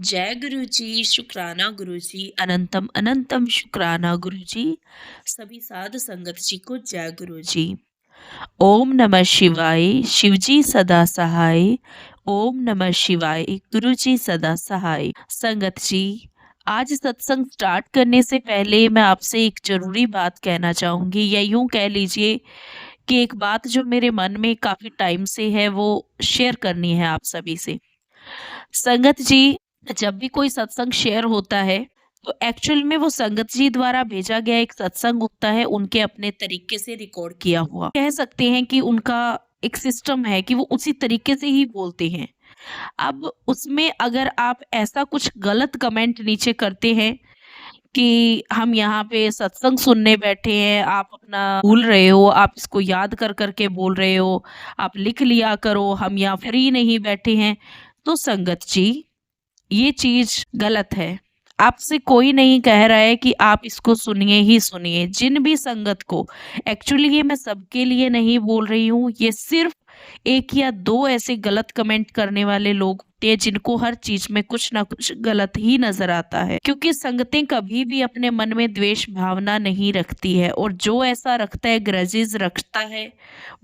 जय गुरु जी, शुक्राना गुरु जी, अनंतम अनंतम शुक्राना गुरु जी। सभी साध संगत जी को जय गुरु जी। ओम नमः शिवाय, शिव जी सदा सहाय। ओम नमः शिवाय, गुरु जी सदा सहाय। संगत जी, आज सत्संग स्टार्ट करने से पहले मैं आपसे एक जरूरी बात कहना चाहूंगी, या यूं कह लीजिए कि एक बात जो मेरे मन में काफी टाइम से है, वो शेयर करनी है आप सभी से। संगत जी, जब भी कोई सत्संग शेयर होता है तो एक्चुअल में वो संगत जी द्वारा भेजा गया एक सत्संग होता है, उनके अपने तरीके से रिकॉर्ड किया हुआ। कह सकते हैं कि उनका एक सिस्टम है कि वो उसी तरीके से ही बोलते हैं। अब उसमें अगर आप ऐसा कुछ गलत कमेंट नीचे करते हैं कि हम यहाँ पे सत्संग सुनने बैठे हैं, आप अपना भूल रहे हो, आप इसको याद कर करके बोल रहे हो, आप लिख लिया करो, हम यहाँ फ्री नहीं बैठे हैं, तो संगत जी, ये चीज गलत है। आपसे कोई नहीं कह रहा है कि आप इसको सुनिए ही सुनिए। जिन भी संगत को, एक्चुअली ये मैं सबके लिए नहीं बोल रही हूँ, ये सिर्फ एक या दो ऐसे गलत कमेंट करने वाले लोग होते हैं जिनको हर चीज में कुछ ना कुछ गलत ही नजर आता है। क्योंकि संगतें कभी भी अपने मन में द्वेष भावना नहीं रखती है, और जो ऐसा रखता है, ग्रजेस रखता है,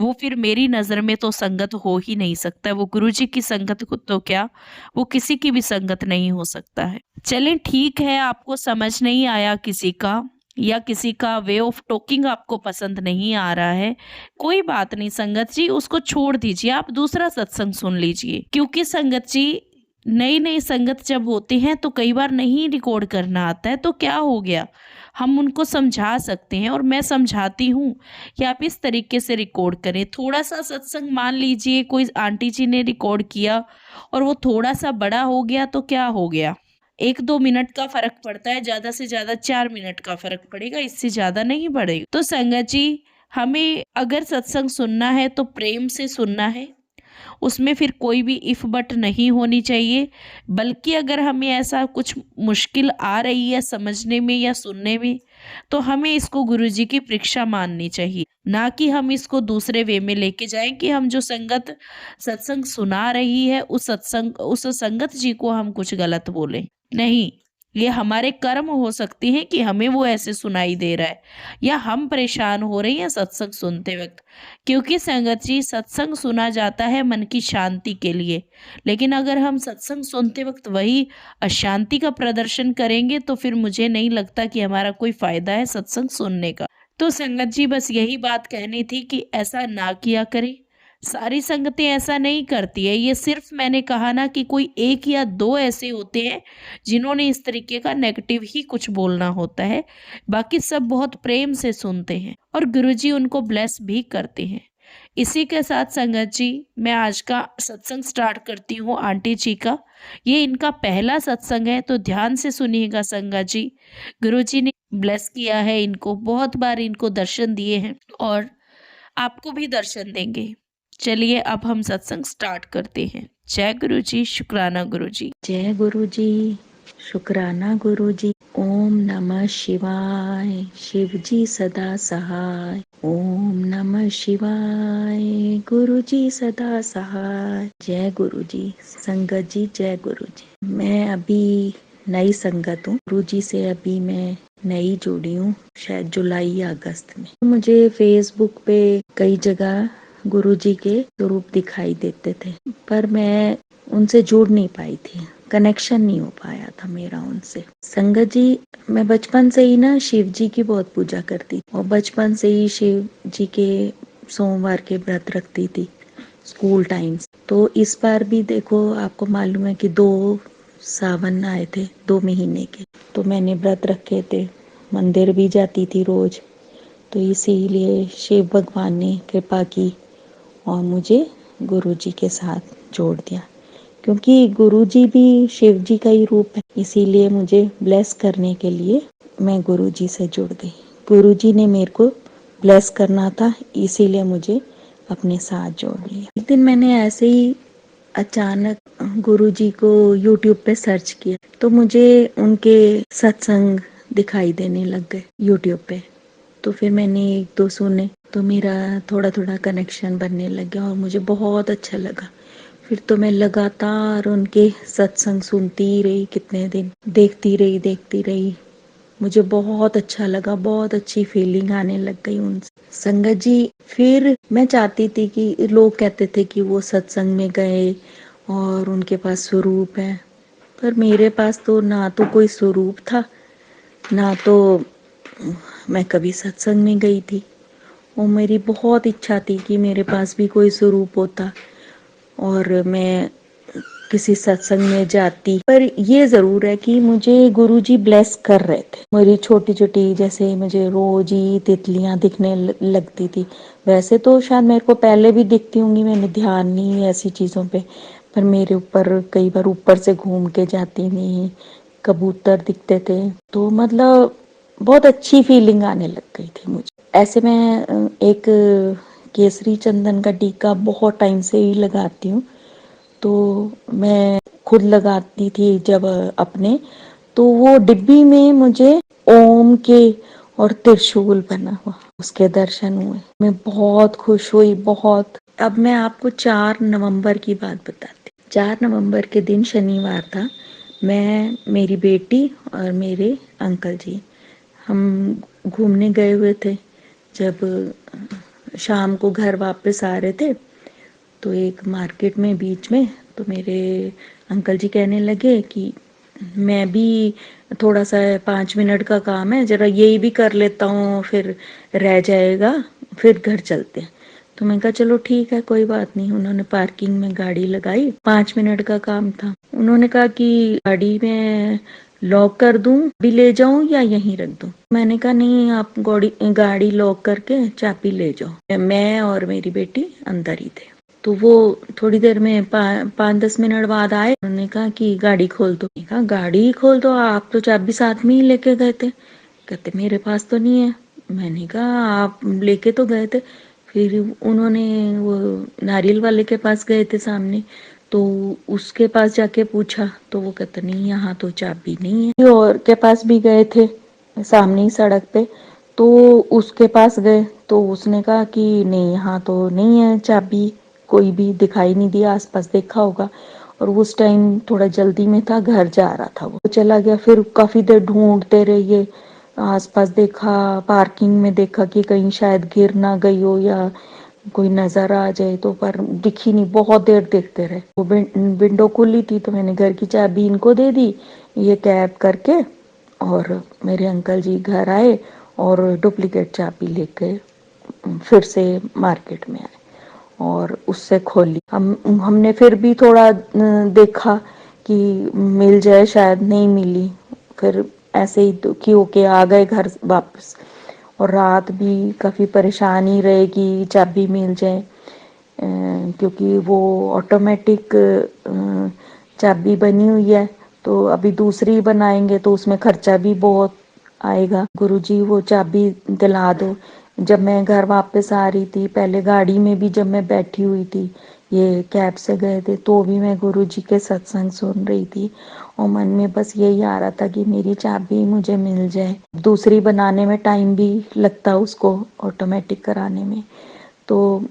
वो फिर मेरी नजर में तो संगत हो ही नहीं सकता है। वो गुरु जी की संगत को तो क्या, वो किसी की भी संगत नहीं हो सकता है। चलें, ठीक है, आपको समझ नहीं आया किसी का, या किसी का वे ऑफ टॉकिंग आपको पसंद नहीं आ रहा है, कोई बात नहीं संगत जी, उसको छोड़ दीजिए, आप दूसरा सत्संग सुन लीजिए। क्योंकि संगत जी, नई नई संगत जब होते हैं तो कई बार नहीं रिकॉर्ड करना आता है, तो क्या हो गया, हम उनको समझा सकते हैं, और मैं समझाती हूँ कि आप इस तरीके से रिकॉर्ड करें। थोड़ा सा सत्संग, मान लीजिए कोई आंटी जी ने रिकॉर्ड किया और वो थोड़ा सा बड़ा हो गया, तो क्या हो गया, 1-2 मिनट का फर्क पड़ता है, ज्यादा से ज्यादा 4 मिनट का फर्क पड़ेगा, इससे ज्यादा नहीं पड़ेगा। तो संगत जी, हमें अगर सत्संग सुनना है तो प्रेम से सुनना है, उसमें फिर कोई भी इफ बट नहीं होनी चाहिए। बल्कि अगर हमें ऐसा कुछ मुश्किल आ रही है समझने में या सुनने में, तो हमें इसको गुरुजी की परीक्षा माननी चाहिए, ना कि हम इसको दूसरे वे में लेके जाएं कि हम जो संगत सत्संग सुना रही है उस संगत जी को हम कुछ गलत बोलें। नहीं, ये हमारे कर्म हो सकते हैं कि हमें वो ऐसे सुनाई दे रहा है, या हम परेशान हो रहे हैं सत्संग सुनते वक्त। क्योंकि संगत जी, सत्संग सुना जाता है मन की शांति के लिए, लेकिन अगर हम सत्संग सुनते वक्त वही अशांति का प्रदर्शन करेंगे, तो फिर मुझे नहीं लगता कि हमारा कोई फायदा है सत्संग सुनने का। तो संगत जी, बस यही बात कहनी थी कि ऐसा ना किया करें। सारी संगतें ऐसा नहीं करती है, ये सिर्फ मैंने कहा ना कि कोई एक या दो ऐसे होते हैं जिन्होंने इस तरीके का नेगेटिव ही कुछ बोलना होता है। बाकी सब बहुत प्रेम से सुनते हैं, और गुरुजी उनको ब्लेस भी करते हैं। इसी के साथ संगत जी, मैं आज का सत्संग स्टार्ट करती हूँ आंटी जी का। ये इनका पहला सत्संग है, तो ध्यान से सुनिएगा संगत जी। गुरुजी ने ब्लेस किया है इनको, बहुत बार इनको दर्शन दिए हैं, और आपको भी दर्शन देंगे। चलिए, अब हम सत्संग स्टार्ट करते हैं। जय गुरु जी, शुक्राना गुरु जी। जय गुरु जी, शुक्राना गुरु जी। ओम नमः शिवाय, शिव जी सदा सहाय। ओम नमः शिवाय, गुरु जी सदा सहाय। जय गुरु जी। संगत जी, जय गुरु जी। मैं अभी नई संगत हूँ, गुरु जी से अभी मैं नई जुड़ी हूँ, शायद जुलाई या अगस्त में। मुझे फेसबुक पे कई जगह गुरु जी के स्वरूप दिखाई देते थे, पर मैं उनसे जुड़ नहीं पाई थी, कनेक्शन नहीं हो पाया था मेरा उनसे। संगत जी, मैं बचपन से ही ना शिव जी की बहुत पूजा करती, और बचपन से ही शिव जी के सोमवार के व्रत रखती थी स्कूल टाइम्स। तो इस बार भी देखो, आपको मालूम है कि 2 सावन आए थे, 2 महीने के, तो मैंने व्रत रखे थे, मंदिर भी जाती थी रोज। तो इसीलिए शिव भगवान ने कृपा की और मुझे गुरु जी के साथ जोड़ दिया, क्योंकि गुरु जी भी शिव जी का ही रूप है। इसीलिए मुझे ब्लेस करने के लिए मैं गुरु जी से जुड़ गई। गुरु जी ने मेरे को ब्लेस करना था, इसीलिए मुझे अपने साथ जोड़ लिया। एक दिन मैंने ऐसे ही अचानक गुरु जी को यूट्यूब पे सर्च किया, तो मुझे उनके सत्संग दिखाई देने लग गए यूट्यूब पे। तो फिर मैंने 1-2 सुने, तो मेरा थोड़ा थोड़ा कनेक्शन बनने लग गया और मुझे बहुत अच्छा लगा। फिर तो मैं लगातार उनके सत्संग सुनती ही रही, कितने दिन देखती रही। मुझे बहुत अच्छा लगा, बहुत अच्छी फीलिंग आने लग गई उनसे। संगत जी, फिर मैं चाहती थी कि लोग कहते थे कि वो सत्संग में गए और उनके पास स्वरूप है, पर मेरे पास तो ना तो कोई स्वरूप था, ना तो मैं कभी सत्संग में गई थी। और मेरी बहुत इच्छा थी कि मेरे पास भी कोई स्वरूप होता और मैं किसी सत्संग में जाती। पर ये जरूर है कि मुझे गुरुजी ब्लेस कर रहे थे। मेरी छोटी छोटी, जैसे मुझे रोज ही तितलियां दिखने लगती थी। वैसे तो शायद मेरे को पहले भी दिखती होंगी, मैंने ध्यान नहीं ऐसी चीजों पे, पर मेरे ऊपर कई बार ऊपर से घूम के जाती थी, कबूतर दिखते थे, तो मतलब बहुत अच्छी फीलिंग आने लग गई थी मुझे। ऐसे मैं एक केसरी चंदन का टीका बहुत टाइम से ही लगाती हूँ, तो मैं खुद लगाती थी जब अपने, तो वो डिब्बी में मुझे ओम के और त्रिशूल बना हुआ उसके दर्शन हुए। मैं बहुत खुश हुई, बहुत। अब मैं आपको 4 नवंबर की बात बताती। 4 नवंबर के दिन शनिवार था। मैं, मेरी बेटी और मेरे अंकल जी, हम घूमने गए हुए थे। जब शाम को घर वापस आ रहे थे, तो एक मार्केट में बीच में, तो मेरे अंकल जी कहने लगे कि मैं भी थोड़ा सा 5 मिनट का काम है, जरा यही भी कर लेता हूँ, फिर रह जाएगा, फिर घर चलते हैं। तो मैं कहा चलो ठीक है, कोई बात नहीं। उन्होंने पार्किंग में गाड़ी लगाई, 5 मिनट का काम था। उन्होंने कहा कि गाड़ी में लॉक कर दूं, भी ले जाऊं या यहीं रख दूं। मैंने कहा नहीं, आप गाड़ी लॉक करके चाबी ले जाओ। मैं और मेरी बेटी अंदर ही थे। तो वो थोड़ी देर में 5-10 मिनट बाद आए। उन्होंने कहा कि गाड़ी खोल दो। मैंने कहा गाड़ी खोल दो, आप तो चाबी साथ में ही लेके गए थे। कहते मेरे पास तो नहीं है। मैंने कहा आप लेके तो गए थे। फिर उन्होंने वो नारियल वाले के पास गए थे सामने, तो उसके पास जाके पूछा, तो वो कहते नहीं, यहाँ तो चाबी नहीं है। और के पास भी गए थे सामने ही सड़क पे, तो उसके पास गए, तो उसने कहा कि नहीं, यहाँ तो नहीं है चाबी, कोई भी दिखाई नहीं दिया। आसपास देखा होगा, और उस टाइम थोड़ा जल्दी में था, घर जा रहा था। वो चला गया। फिर काफी देर ढूंढते रहिए, आसपास देखा, पार्किंग में देखा कि कहीं शायद गिर ना गई हो या कोई नजर आ जाए, तो पर दिखी नहीं। बहुत देर देखते रहे। वो विंडो खुली थी, तो मैंने घर की चाबी इनको दे दी, ये कैब करके, और मेरे अंकल जी घर आए और डुप्लीकेट चाबी लेके फिर से मार्केट में आए और उससे खोली। हमने फिर भी थोड़ा देखा कि मिल जाए, शायद नहीं मिली। फिर ऐसे ही दुखी होके आ गए घर वापस। और रात भी काफी परेशानी रहे कि चाबी मिल जाए, क्योंकि वो ऑटोमेटिक चाबी बनी हुई है, तो अभी दूसरी बनाएंगे तो उसमें खर्चा भी बहुत आएगा। गुरुजी वो चाबी दिला दो। जब मैं घर वापस आ रही थी, पहले गाड़ी में भी जब मैं बैठी हुई थी, ये कैब से गए थे, तो भी मैं गुरुजी के सत्संग सुन रही थी, और मन में बस यही आ रहा था कि मेरी चाबी मुझे मिल जाए। दूसरी बनाने में टाइम भी लगता, उसको ऑटोमेटिक कराने में। तो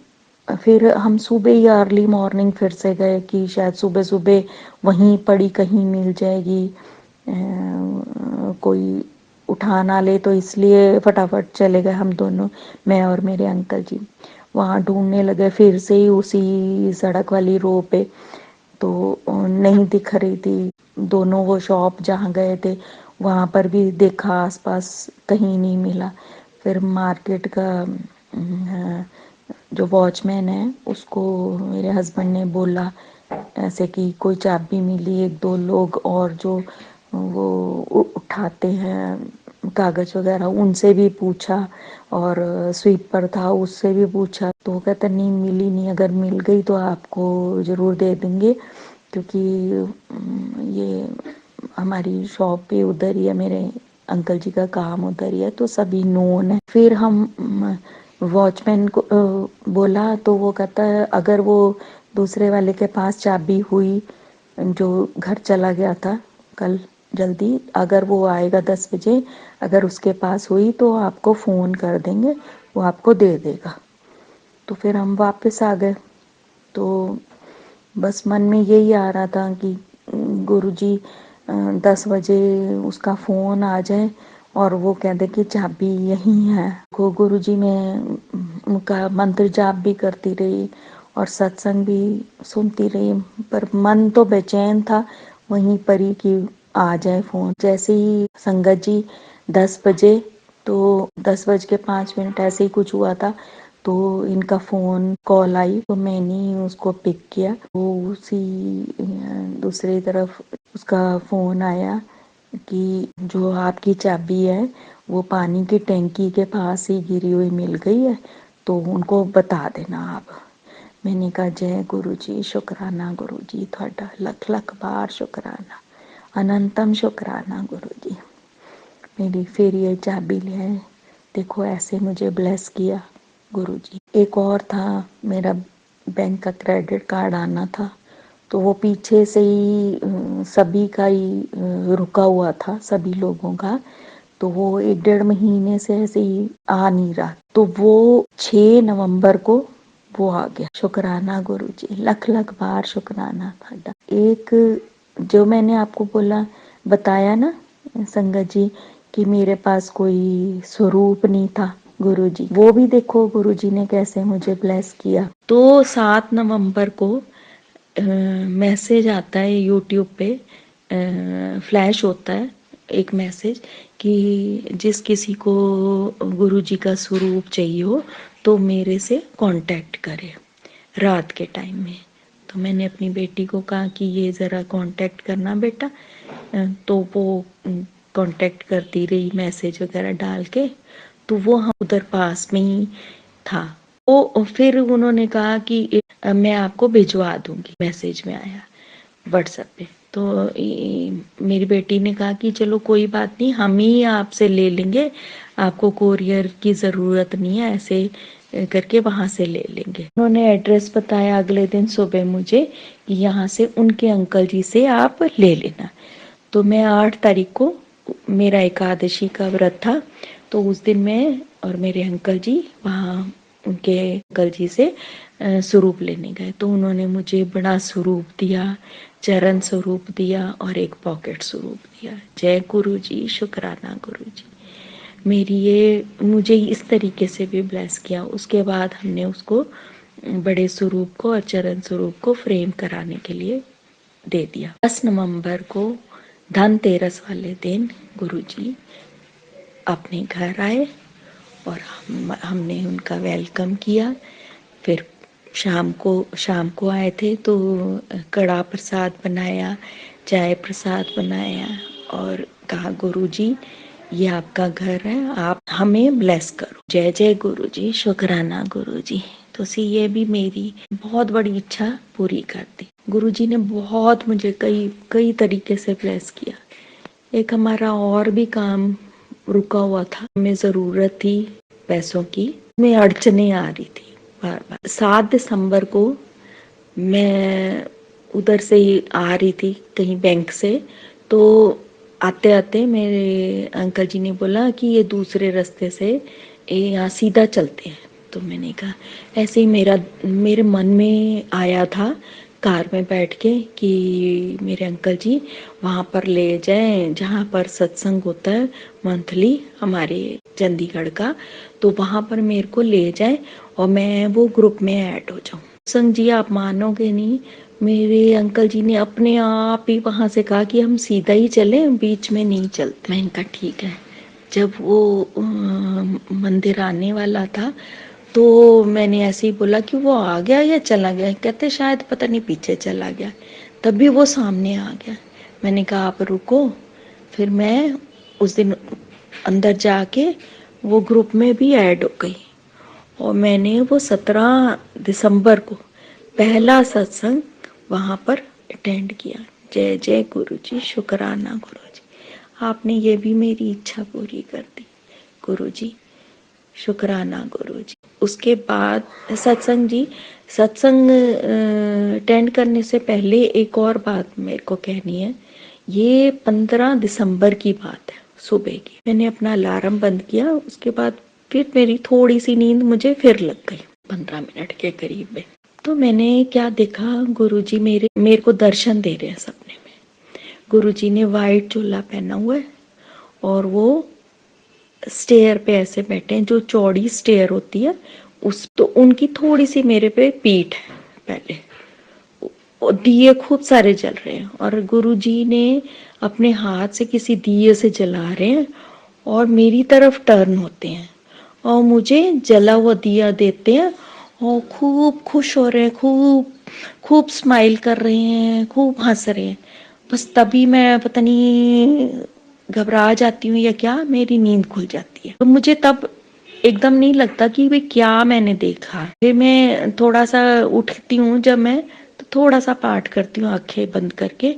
फिर हम सुबह ही अर्ली मॉर्निंग फिर से गए कि शायद सुबह सुबह वहीं पड़ी कहीं मिल जाएगी, कोई उठा ना ले, तो इसलिए फटाफट चले गए हम दोनों, मैं और मेरे अंकल जी। वहाँ ढूंढने लगे फिर से ही उसी सड़क वाली रो पे, तो नहीं दिख रही थी। दोनों वो शॉप जहाँ गए थे वहाँ पर भी देखा, आसपास कहीं नहीं मिला। फिर मार्केट का जो वॉचमैन है, उसको मेरे हस्बैंड ने बोला ऐसे कि कोई चाबी मिली। एक दो लोग और जो वो उठाते हैं कागज वगैरह, उनसे भी पूछा, और स्वीपर था उससे भी पूछा, तो वो कहता नहीं, मिली नहीं। अगर मिल गई तो आपको ज़रूर दे देंगे, क्योंकि ये हमारी शॉप भी उधर ही है, मेरे अंकल जी का काम उधर ही है, तो सभी नोन है। फिर हम वॉचमैन को बोला, तो वो कहता है अगर वो दूसरे वाले के पास चाबी हुई, जो घर चला गया था कल जल्दी, अगर वो आएगा 10 बजे, अगर उसके पास हुई तो आपको फ़ोन कर देंगे, वो आपको दे देगा। तो फिर हम वापस आ गए। तो बस मन में यही आ रहा था कि गुरुजी 10 बजे उसका फ़ोन आ जाए और वो कह दे कि चाबी यहीं है। को गुरुजी में उनका मंत्र जाप भी करती रही और सत्संग भी सुनती रही, पर मन तो बेचैन था वहीं पर ही कि आ जाए फ़ोन। जैसे ही संगत जी 10 बजे, तो 10 बज के 5 मिनट ऐसे ही कुछ हुआ था, तो इनका फ़ोन कॉल आई तो मैंने उसको पिक किया। वो उसी दूसरी तरफ उसका फ़ोन आया कि जो आपकी चाबी है वो पानी की टैंकी के पास ही गिरी हुई मिल गई है, तो उनको बता देना आप। मैंने कहा जय गुरु जी, शुक्राना गुरु जी, थोड़ा लख लख बार शुक्राना, अनंतम शुक्राना गुरु जी। मेरी फिर ये चाबी ले, देखो ऐसे मुझे ब्लेस किया गुरुजी। एक और था, मेरा बैंक का क्रेडिट कार्ड आना था, तो वो पीछे से ही सभी का ही रुका हुआ था, सभी लोगों का। तो वो 1 डेढ़ महीने से ऐसे ही आ नहीं रहा, तो वो 6 नवंबर को वो आ गया। शुक्राना गुरुजी, लख लख बार शुक्राना था। एक जो मैंने आपको बोला बताया ना संगत जी कि मेरे पास कोई स्वरूप नहीं था गुरुजी, वो भी देखो गुरुजी ने कैसे मुझे ब्लेस किया। तो 7 नवंबर को मैसेज आता है यूट्यूब पे, फ्लैश होता है एक मैसेज कि जिस किसी को गुरुजी का स्वरूप चाहिए हो तो मेरे से कांटेक्ट करे रात के टाइम में। तो मैंने अपनी बेटी को कहा कि ये ज़रा कांटेक्ट करना बेटा, तो वो कांटेक्ट करती रही मैसेज वगैरह डाल के। तो वो हम उधर पास में ही था। वो फिर उन्होंने कहा कि मैं आपको भिजवा दूंगी, मैसेज में आया व्हाट्सएप पे। तो मेरी बेटी ने कहा कि चलो कोई बात नहीं, हम ही आपसे ले लेंगे, आपको कोरियर की ज़रूरत नहीं है, ऐसे करके वहाँ से ले लेंगे। उन्होंने एड्रेस बताया अगले दिन सुबह मुझे कि यहाँ से उनके अंकल जी से आप ले लेना। तो मैं 8 तारीख को, मेरा एकादशी का व्रत था, तो उस दिन मैं और मेरे अंकल जी वहाँ उनके अंकल जी से स्वरूप लेने गए। तो उन्होंने मुझे बड़ा स्वरूप दिया, चरण स्वरूप दिया और एक पॉकेट स्वरूप दिया। जय गुरु जी, शुक्राना गुरु जी। मेरी ये मुझे इस तरीके से भी ब्लेस किया। उसके बाद हमने उसको बड़े स्वरूप को और चरण स्वरूप को फ्रेम कराने के लिए दे दिया। 10 नवंबर को धनतेरस वाले दिन गुरुजी अपने घर आए और हमने उनका वेलकम किया। फिर शाम को आए थे तो कड़ा प्रसाद बनाया, चाय प्रसाद बनाया और कहा गुरुजी ये आपका घर है, आप हमें ब्लेस करो। जय जय गुरुजी, शुक्राना गुरुजी। तो ये भी मेरी बहुत बड़ी इच्छा पूरी कर दी। गुरुजी ने बहुत मुझे कई कई तरीके से ब्लेस किया। एक हमारा और भी काम रुका हुआ था, हमें ज़रूरत थी पैसों की, में अड़चने आ रही थी बार बार। 7 दिसंबर को मैं उधर से ही आ रही थी कहीं बैंक से, तो आते आते मेरे अंकल जी ने बोला कि ये दूसरे रास्ते से यहाँ सीधा चलते हैं। तो मैंने कहा, ऐसे ही मेरे मन में आया था कार में बैठ के कि मेरे अंकल जी वहाँ पर ले जाएं जहाँ पर सत्संग होता है मंथली हमारे चंडीगढ़ का, तो वहाँ पर मेरे को ले जाएं और मैं वो ग्रुप में ऐड हो जाऊँ। संग जी आप मानोगे नहीं, मेरे अंकल जी ने अपने आप ही वहाँ से कहा कि हम सीधा ही चलें, बीच में नहीं चलते। मैं इनका ठीक है। जब वो मंदिर आने वाला था तो मैंने ऐसे ही बोला कि वो आ गया या चला गया। कहते शायद पता नहीं पीछे चला गया, तभी वो सामने आ गया। मैंने कहा आप रुको। फिर मैं उस दिन अंदर जाके वो ग्रुप में भी ऐड हो गई और मैंने वो 17 दिसंबर को पहला सत्संग वहाँ पर अटेंड किया। जय जय गुरु जी, शुक्राना गुरु जी, आपने ये भी मेरी इच्छा पूरी कर दी गुरु जी, शुक्राना गुरु जी। उसके बाद सत्संग अटेंड करने से पहले एक और बात मेरे को कहनी है। ये 15 दिसंबर की बात है, सुबह की। मैंने अपना अलार्म बंद किया, उसके बाद फिर मेरी थोड़ी सी नींद मुझे फिर लग गई 15 मिनट के करीब में। तो मैंने क्या देखा, गुरुजी मेरे को दर्शन दे रहे हैं सपने में। गुरुजी ने वाइट चोला पहना हुआ है और वो स्टेयर पे ऐसे बैठे हैं, जो चौड़ी स्टेयर होती है उस, तो उनकी थोड़ी सी मेरे पे पीठ है पहले, और दिए खूब सारे जल रहे हैं और गुरुजी ने अपने हाथ से किसी दिए से जला रहे हैं और मेरी तरफ टर्न होते हैं और मुझे जला हुआ दिया देते हैं और खूब खुश हो रहे हैं, खूब खूब स्माइल कर रहे हैं, खूब हंस रहे हैं। बस तभी मैं पता नहीं घबरा जाती हूँ या क्या, मेरी नींद खुल जाती है। तो मुझे तब एकदम नहीं लगता कि भाई क्या मैंने देखा। फिर मैं थोड़ा सा उठती हूँ जब मैं, तो थोड़ा सा पाठ करती हूँ आंखें बंद करके,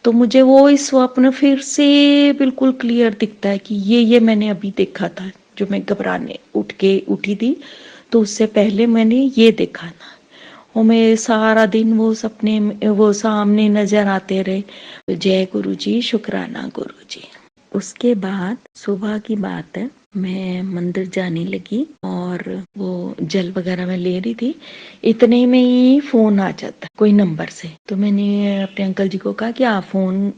तो मुझे वो इस स्वप्न फिर से बिल्कुल क्लियर दिखता है कि ये मैंने अभी देखा था, जो मैं घबराने उठ के उठी थी, तो उससे पहले मैंने ये देखा था। और मैं सारा दिन वो सपने वो सामने नजर आते रहे। जय गुरु जी, शुक्राना गुरु जी। उसके बाद सुबह की बात है, मैं मंदिर जाने लगी और वो जल वगैरह मैं ले रही थी, इतने में ही फोन आ जाता कोई नंबर से। तो मैंने अपने अंकल जी को कहा कि आप फोन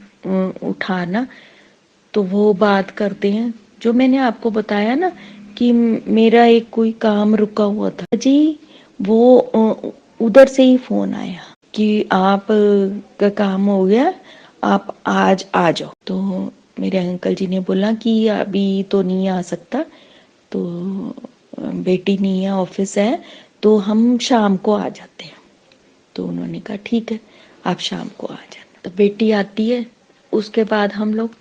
उठाना, तो वो बात करते हैं जो मैंने आपको बताया ना कि मेरा एक कोई काम रुका हुआ था जी, वो उधर से ही फोन आया कि आप का काम हो गया, आप आज आ जाओ। तो मेरे अंकल जी ने बोला कि अभी तो नहीं आ सकता, तो बेटी नहीं है, ऑफिस है, तो हम शाम को आ जाते हैं। तो उन्होंने कहा ठीक है, आप शाम को आ जाना। तो बेटी आती है, उसके बाद हम लोग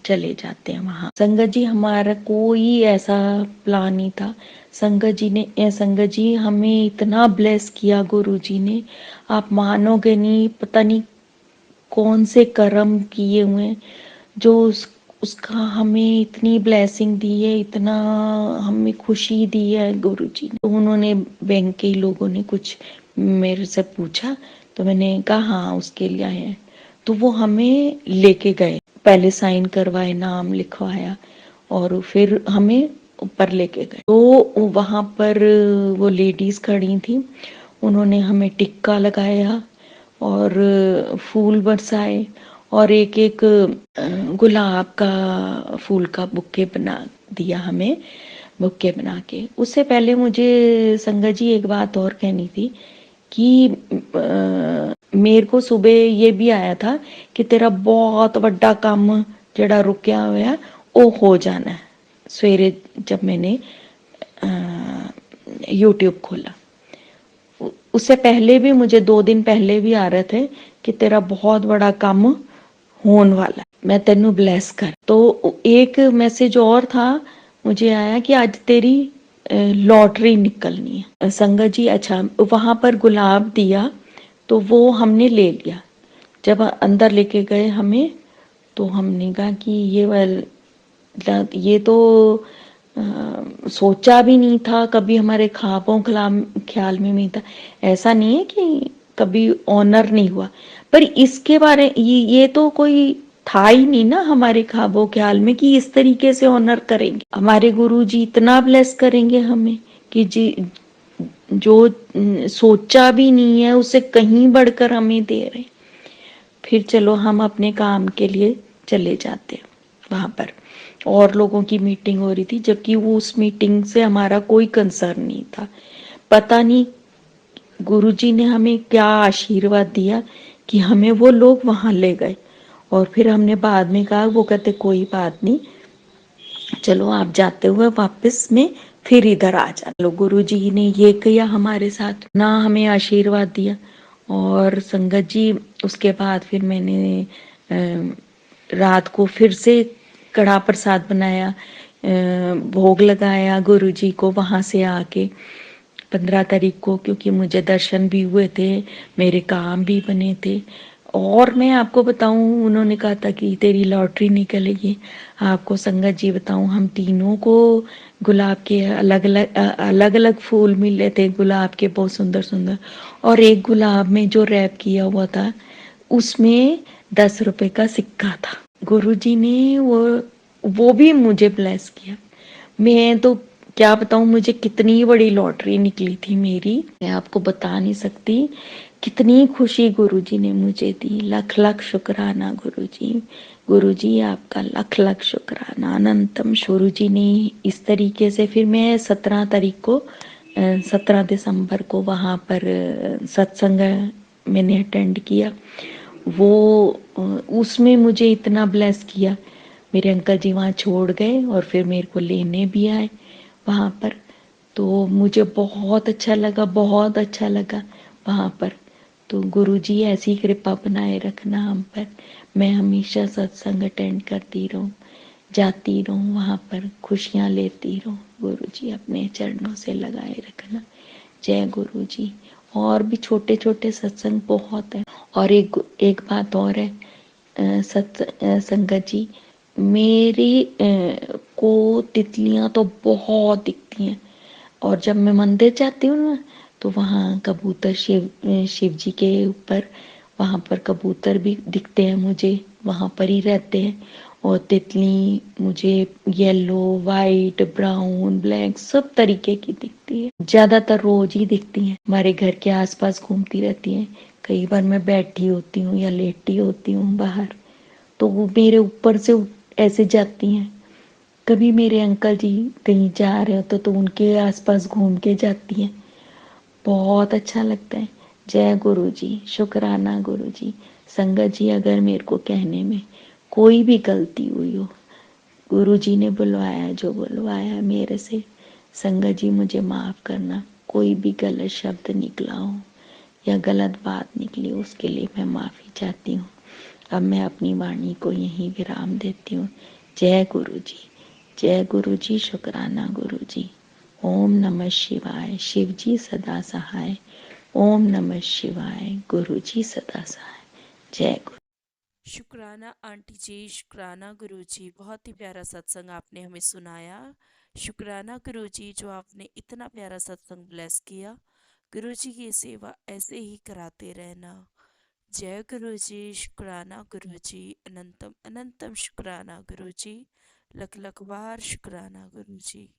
चले जाते हैं वहाँ। संगत जी, हमारा कोई ऐसा प्लान नहीं था। संगत जी हमें इतना ब्लेस किया गुरु जी ने, आप मानोगे नहीं, पता नहीं कौन से कर्म किए हुए जो उसका हमें इतनी ब्लेसिंग दी है, इतना हमें खुशी दी है गुरु जी ने। तो उन्होंने बैंक के लोगों ने कुछ मेरे से पूछा, तो मैंने कहा हाँ उसके लिए आए हैं। तो वो हमें लेके गए, पहले साइन करवाए, नाम लिखवाया और फिर हमें ऊपर लेके गए। तो वहां पर वो लेडीज खड़ी थी, उन्होंने हमें टिक्का लगाया और फूल बरसाए और एक एक गुलाब का फूल का बुके बना दिया हमें, बुके बना के। उससे पहले मुझे संगत जी एक बात और कहनी थी कि मेरे को सुबह ये भी आया था कि तेरा बहुत बड़ा काम जड़ा रुकया हुआ वो हो जाना है। सवेरे जब मैंने यूट्यूब खोला, उससे पहले भी मुझे 2 दिन पहले भी आ रहे थे कि तेरा बहुत बड़ा काम होने वाला, मैं तेनू ब्लेस कर। तो एक मैसेज और था, मुझे आया कि आज तेरी लॉटरी निकलनी है। संगत जी, अच्छा वहां पर गुलाब दिया तो वो हमने ले लिया। जब अंदर लेके गए हमें, तो हमने कहा कि ये तो सोचा भी नहीं था, कभी हमारे ख्वाबों ख्याल में नहीं था। ऐसा नहीं है कि कभी ऑनर नहीं हुआ, पर इसके बारे ये तो कोई था ही नहीं ना हमारे ख्वाबों ख्याल में कि इस तरीके से ऑनर करेंगे। हमारे गुरु जी इतना ब्लेस करेंगे हमें कि जी जो सोचा भी नहीं है उससे कहीं बढ़कर हमें दे रहे। फिर चलो हम अपने काम के लिए चले जाते हैं। वहां पर और लोगों की मीटिंग हो रही थी, जबकि वो उस मीटिंग से हमारा कोई कंसर्न नहीं था। पता नहीं गुरुजी ने हमें क्या आशीर्वाद दिया कि हमें वो लोग वहां ले गए। और फिर हमने बाद में कहा, वो कहते कोई बात नहीं, चलो आप जाते हुए वापस में फिर इधर आ जा। लो, गुरु जी ने ये किया हमारे साथ ना, हमें आशीर्वाद दिया। और संगत जी, उसके बाद फिर मैंने रात को फिर से कड़ा प्रसाद बनाया, भोग लगाया गुरु जी को वहां से आके 15 तारीख को, क्योंकि मुझे दर्शन भी हुए थे, मेरे काम भी बने थे। और मैं आपको बताऊं, उन्होंने कहा था कि तेरी लॉटरी निकलेगी। आपको संगत जी बताऊं, हम तीनों को गुलाब के अलग अलग फूल मिले थे, गुलाब के बहुत सुंदर सुंदर। और एक गुलाब में जो रैप किया हुआ था उसमें 10 रुपए का सिक्का था। गुरुजी ने वो भी मुझे ब्लेस किया। मैं तो क्या बताऊं, मुझे कितनी बड़ी लॉटरी निकली थी मेरी, मैं आपको बता नहीं सकती। कितनी खुशी गुरुजी ने मुझे दी। लख लख शुक्राना गुरुजी। गुरुजी आपका लख लख शुक्राना अनंतम। गुरुजी ने इस तरीके से, फिर मैं 17 तारीख को 17 दिसंबर को वहां पर सत्संग मैंने अटेंड किया। वो उसमें मुझे इतना ब्लेस किया। मेरे अंकल जी वहाँ छोड़ गए और फिर मेरे को लेने भी आए वहाँ पर। तो मुझे बहुत अच्छा लगा, बहुत अच्छा लगा वहाँ पर। तो गुरुजी ऐसी कृपा बनाए रखना हम पर। मैं हमेशा सत्संग अटेंड करती रहूं, जाती रहूं वहाँ पर, खुशियाँ लेती रहूं। गुरुजी अपने चरणों से लगाए रखना। जय गुरुजी। और भी छोटे छोटे सत्संग बहुत है। और एक एक बात और है, संगत जी, मेरी को तितलियां तो बहुत दिखती हैं। और जब मैं मंदिर जाती हूँ ना, तो वहाँ कबूतर शिव जी के ऊपर, वहाँ पर कबूतर भी दिखते हैं मुझे, वहाँ पर ही रहते हैं। और तितली मुझे येलो, वाइट, ब्राउन, ब्लैक सब तरीके की दिखती है। ज्यादातर रोज ही दिखती हैं, हमारे घर के आसपास घूमती रहती हैं। कई बार मैं बैठी होती हूँ या लेटी होती हूँ बाहर, तो वो मेरे ऊपर से ऐसे जाती हैं। कभी मेरे अंकल जी कहीं जा रहे हो तो उनके आसपास घूम के जाती हैं। बहुत अच्छा लगता है। जय गुरु जी, शुक्राना गुरु जी। संगत जी, अगर मेरे को कहने में कोई भी गलती हुई हो, गुरु जी ने बुलवाया जो बुलवाया मेरे से, संगत जी मुझे माफ करना। कोई भी गलत शब्द निकला हो या गलत बात निकली, उसके लिए मैं माफी चाहती हूँ। अब मैं अपनी वाणी को यहीं विराम देती हूँ। जय गुरु जी, जय गुरु जी, शुक्राना गुरु जी। ओम नमः शिवाय, शिव जी सदा सहाय। ओम नमः शिवाय, गुरु जी सदा सहाय। जय गुरु। शुक्राना आंटी जी, शुक्राना गुरु जी, बहुत ही प्यारा सत्संग आपने हमें सुनाया। शुक्राना गुरु जी, जो आपने इतना प्यारा सत्संग ब्लेस किया। गुरु जी की सेवा ऐसे ही कराते रहना। जय गुरु जी, शुक्राना गुरु जी, अनंतम अनंतम शुक्राना गुरु जी, लख लख बार शुक्राना गुरु जी।